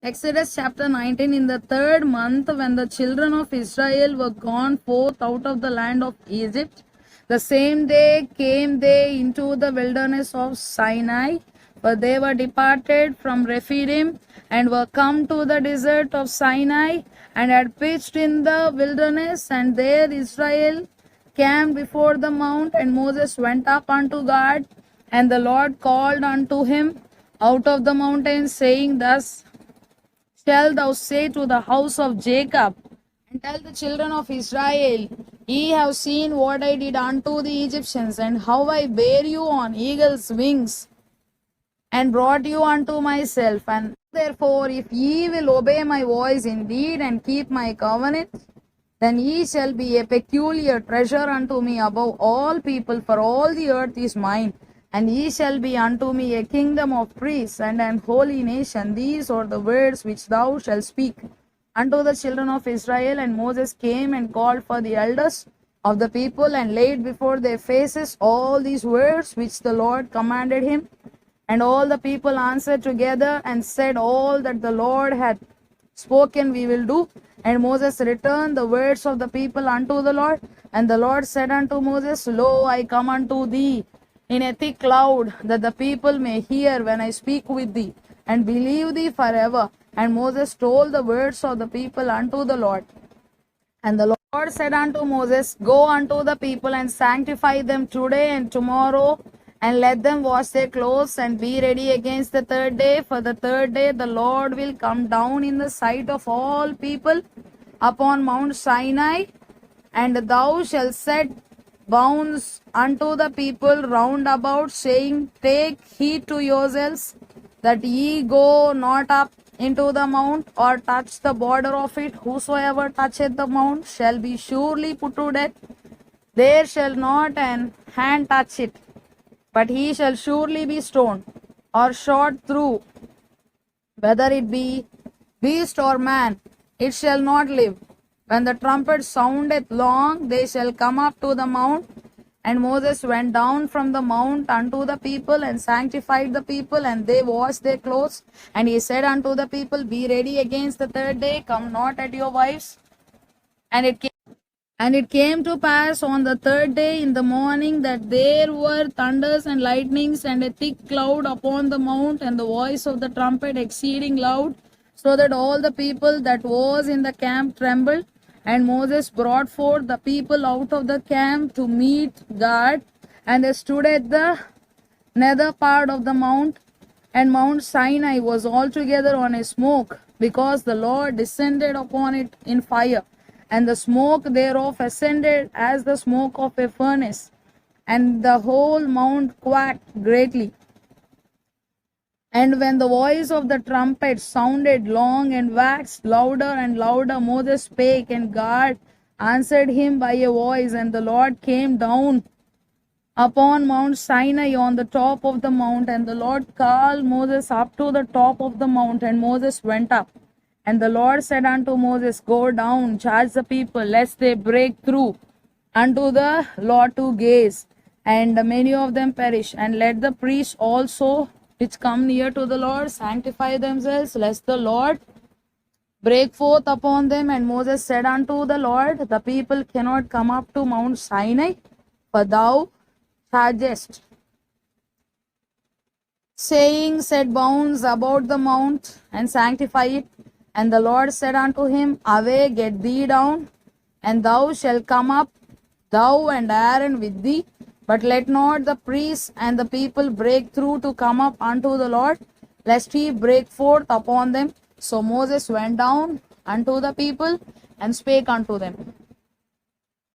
Exodus chapter 19. In the 3rd month, when the children of Israel were gone forth out of the land of Egypt, the same day came they into the wilderness of Sinai, for they were departed from Rephidim, and were come to the desert of Sinai, and had pitched in the wilderness, and there Israel camped before the mount. And Moses went up unto God, and the Lord called unto him out of the mountain, saying, Thus shalt thou say to the house of Jacob, and tell the children of Israel, Ye have seen what I did unto the Egyptians, and how I bare you on eagle's wings, and brought you unto myself. And therefore, if ye will obey my voice indeed, and keep my covenant, then ye shall be a peculiar treasure unto me above all people, for all the earth is mine. And ye shall be unto me a kingdom of priests and an holy nation. These are the words which thou shalt speak unto the children of Israel. And Moses came and called for the elders of the people, and laid before their faces all these words which the Lord commanded him. And all the people answered together and said, All that the Lord hath spoken we will do. And Moses returned the words of the people unto the Lord. And the Lord said unto Moses, Lo, I come unto thee in a thick cloud, that the people may hear when I speak with thee, and believe thee forever. And Moses told the words of the people unto the Lord. And the Lord said unto Moses, Go unto the people, and sanctify them today and tomorrow, and let them wash their clothes, and be ready against the 3rd day. For the 3rd day the Lord will come down in the sight of all people upon Mount Sinai, and thou shalt set bounds unto the people round about, saying, Take heed to yourselves, that ye go not up into the mount, or touch the border of it. Whosoever toucheth the mount shall be surely put to death. There shall not an hand touch it, but he shall surely be stoned, or shot through. Whether it be beast or man, it shall not live. When the trumpet soundeth long, they shall come up to the mount. And Moses went down from the mount unto the people, and sanctified the people, and they washed their clothes. And he said unto the people, Be ready against the 3rd day, come not at your wives. And it came to pass on the 3rd day in the morning, that there were thunders and lightnings, and a thick cloud upon the mount, and the voice of the trumpet exceeding loud, so that all the people that was in the camp trembled. And Moses brought forth the people out of the camp to meet God, and they stood at the nether part of the mount. And Mount Sinai was altogether on a smoke, because the Lord descended upon it in fire, and the smoke thereof ascended as the smoke of a furnace, and the whole mount quaked greatly. And when the voice of the trumpet sounded long and waxed louder and louder, Moses spake, and God answered him by a voice. And the Lord came down upon Mount Sinai on the top of the mount. And the Lord called Moses up to the top of the mount, and Moses went up. And the Lord said unto Moses, Go down, charge the people, lest they break through unto the Lord to gaze, and many of them perish. And let the priests also which come near to the Lord sanctify themselves, lest the Lord break forth upon them. And Moses said unto the Lord, The people cannot come up to Mount Sinai, for thou chargest, saying, Set bounds about the mount, and sanctify it. And the Lord said unto him, Away, get thee down, and thou shalt come up, thou and Aaron with thee. But let not the priests and the people break through to come up unto the Lord, lest he break forth upon them. So Moses went down unto the people, and spake unto them.